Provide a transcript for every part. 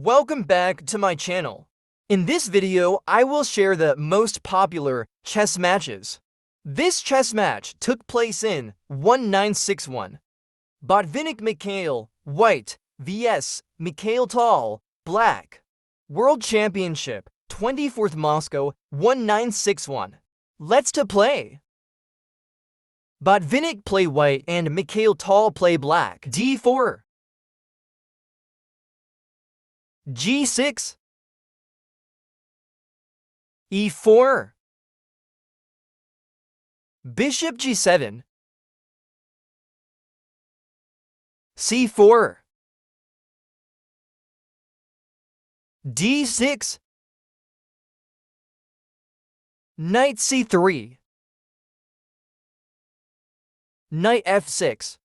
Welcome back to my channel. In this video, I will share the most popular chess matches. This chess match took place in 1961. Botvinnik Mikhail, white, vs. Mikhail tal, black. World Championship, 24th Moscow, 1961. Let's to play. Botvinnik play white and Mikhail tal play black. d4. g6. e4. Bishop g7. c4. d6. Knight c3. Knight f6.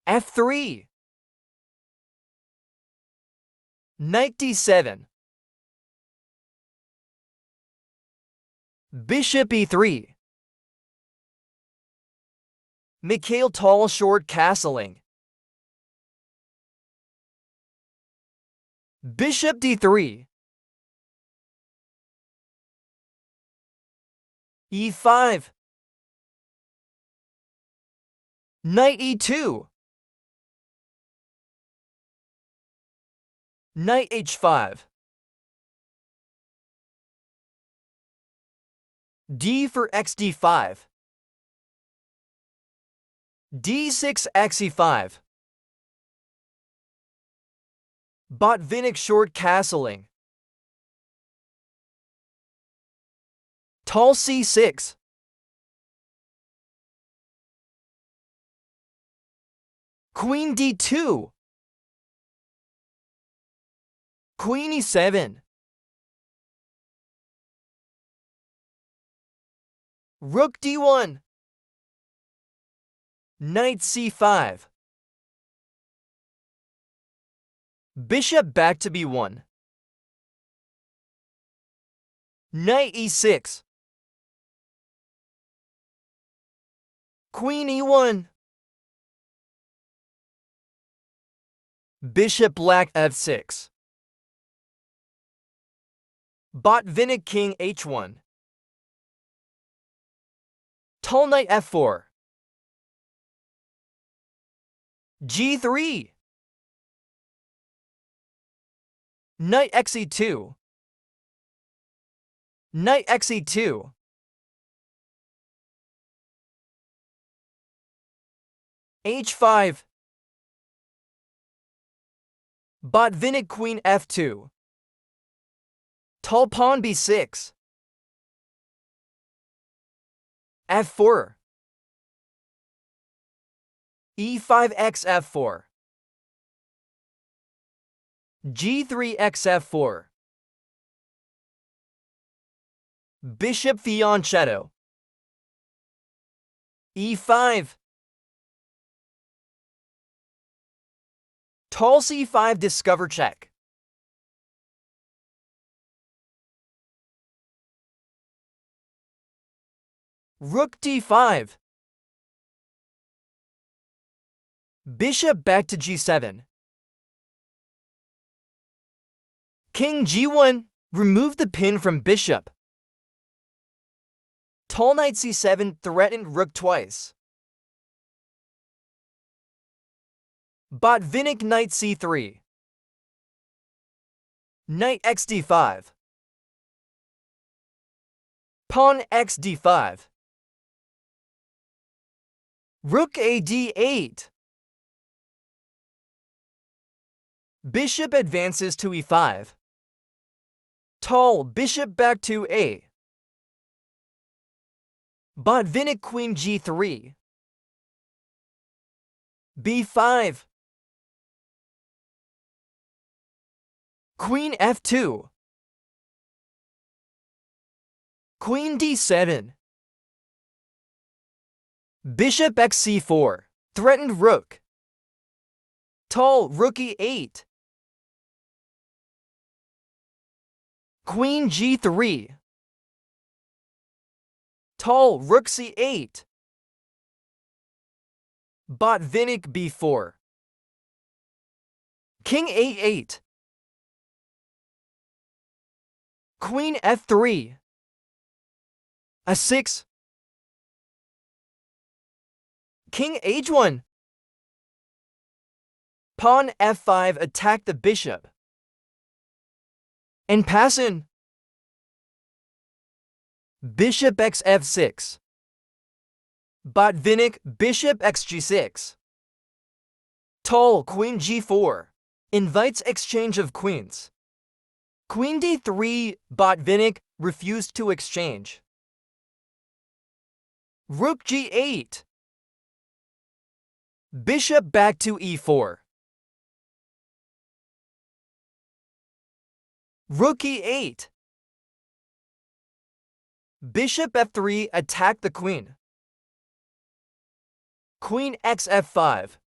f3. Knight d7. Bishop e3. Mikhail tal short castling. Bishop d3. e5. Knight e2. Knight h5. D for xd5. d6 xe5. Botvinnik short castling. Tal c6. Queen d2. Queen e7. Rook d1. Knight c5. Bishop back to b1. Knight e6. Queen e1. Bishop black f6. Botvinnik king h1. Tal knight f4. g3. Knight xe2. Knight xe2. h5. Botvinnik queen f2. Tal pawn b6. f4. e5x f4. g3x f4. Bishop fianchetto. e5. Tal c5 discover check. Rook d5. Bishop back to g7. King g1. Remove the pin from bishop. Tal knight c7 threatened rook twice. Botvinnik knight c3. Knight xd5. Pawn xd5. Rook a d8. Bishop advances to e5. Tal bishop back to a. Botvinnik queen g3. b5. Queen f2. Queen d7. Bishop xc4. Threatened rook. Tal rook e8. Queen g3. Tal rook c8. Botvinnik b4. King a8. Queen f3. a6. King h1. Pawn f5 attack the bishop. And passing. Bishop x f6. Botvinnik bishop x g6. Tal queen g4. Invites exchange of queens. Queen d3. Botvinnik refused to exchange. Rook g8. Bishop back to e4. Rook e8. Bishop f3 attack the queen. Queen x f5.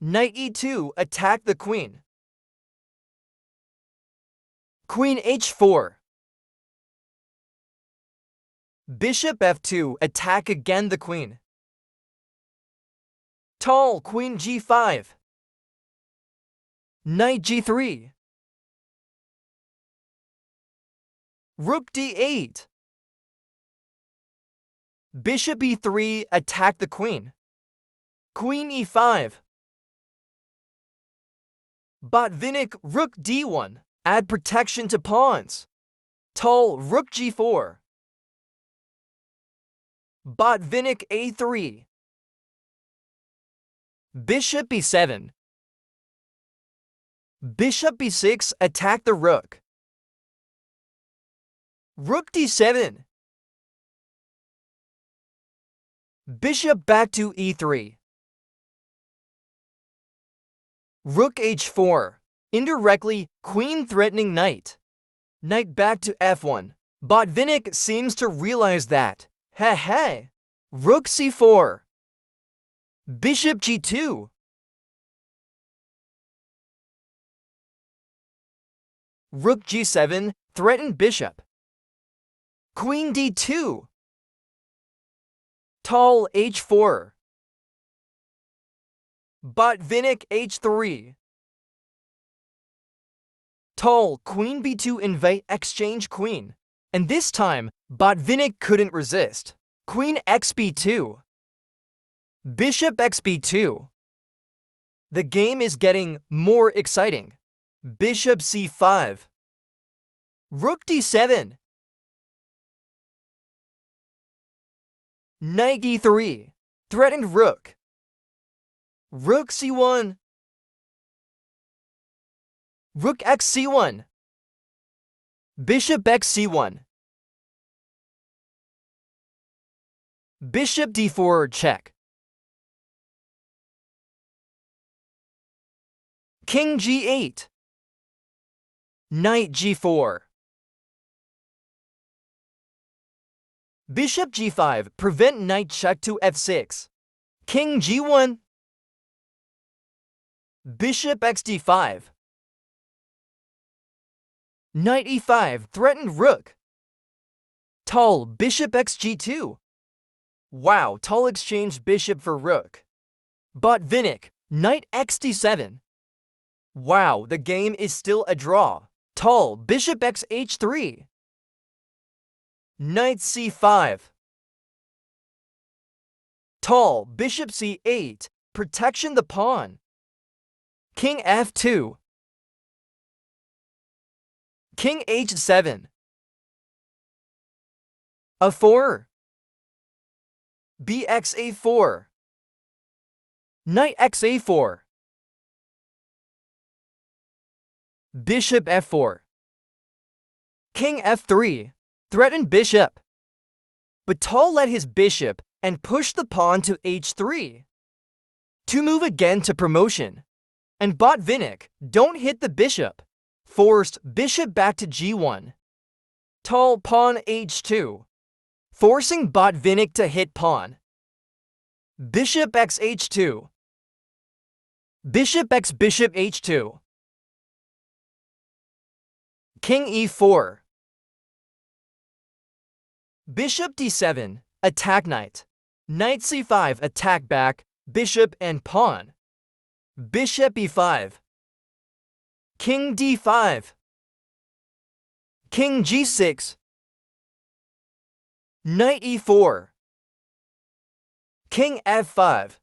Knight e2 attack the queen. Queen h4. Bishop f2 attack again the queen. Tal queen g5. Knight g3. Rook d8. Bishop e3 attack the queen. Queen e5. Botvinnik rook d1. Add protection to pawns. Tal rook g4. Botvinnik a3. Bishop b7. Bishop b6 attack the rook. Rook d7. Bishop back to e3. Rook h4. Indirectly, queen threatening knight. Knight back to f1. Botvinnik seems to realize that. Heh. Rook c4. Bishop g2. Rook g7, threaten bishop. Queen d2. Tal h4. Botvinnik h3. Tal queen b2 invite exchange queen. And this time, Botvinnik couldn't resist. Queen xb2. Bishop xb2. The game is getting more exciting. Bishop c5. Rook d7. Knight e3. Threatened rook. Rook c1. Rook x c1. Bishop x c1. Bishop d4 check. King g8. Knight g4. Bishop g5 prevent knight check to f6. King g1. Bishop x d5. Knight e5 threatened rook. Tal bishop x g2. Wow, Tal exchanged bishop for rook. Botvinnik knight x d7. Wow, the game is still a draw. Tal bishop x h3. Knight c5. Tal bishop c8. Protection the pawn. King f2. King h7. a4. Bx a4. Knight x a4. Bishop f4. King f3. Threaten bishop. But Tal led his bishop and pushed the pawn to h3. To move again to promotion. And Botvinnik, don't hit the bishop. Forced bishop back to g1. Tal pawn h2. Forcing Botvinnik to hit pawn. Bishop x h2. Bishop x bishop h2. King e4. Bishop d7. Attack knight. Knight c5, attack back, bishop and pawn. Bishop e5. King d5. King g6. Knight e4. King f5.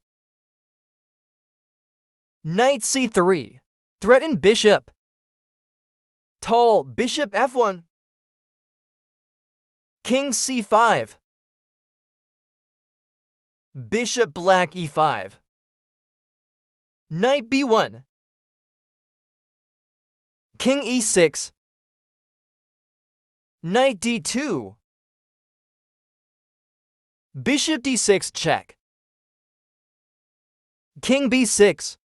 Knight c3. Threaten bishop. Tal, bishop f1. King c5. Bishop black e5. Knight b1. King e6. Knight d2. Bishop d6 check. King b6.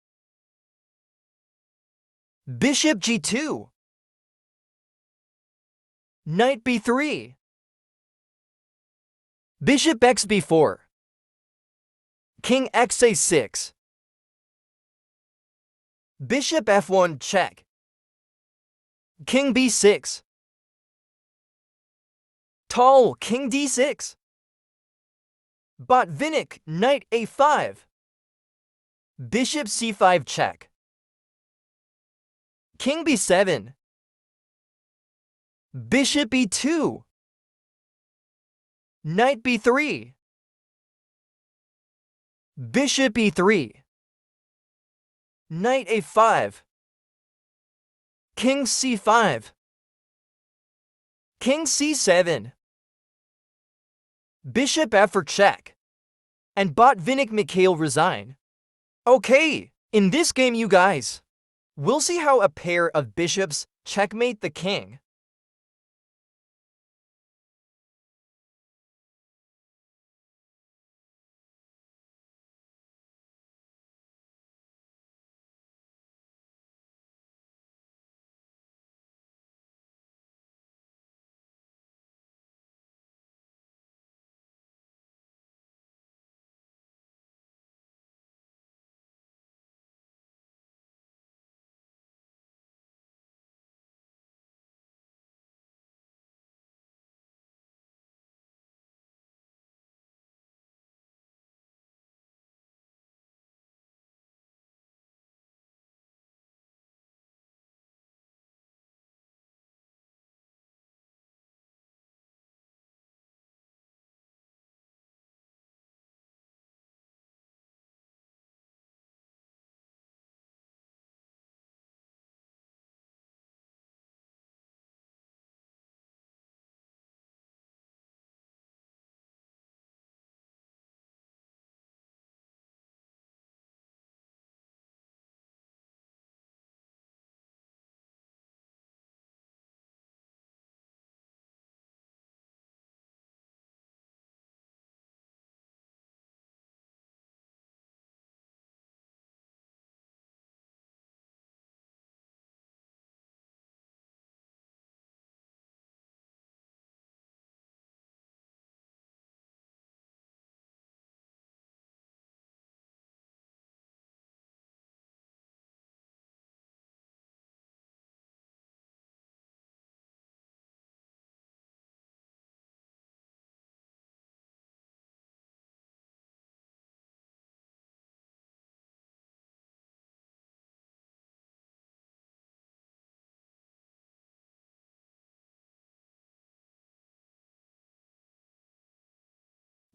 Bishop g2. Knight b3. Bishop xb4. King xa6. Bishop f1 check. King b6. Tal, king d6. Botvinnik, knight a5. Bishop c5 check. King b7. Bishop e2. Knight b3. Bishop e3. Knight a5. King c5. King c7. Bishop f for check. And Botvinnik Mikhail resign. Okay, in this game you guys, we'll see how a pair of bishops checkmate the king.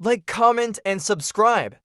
Like, comment, and subscribe.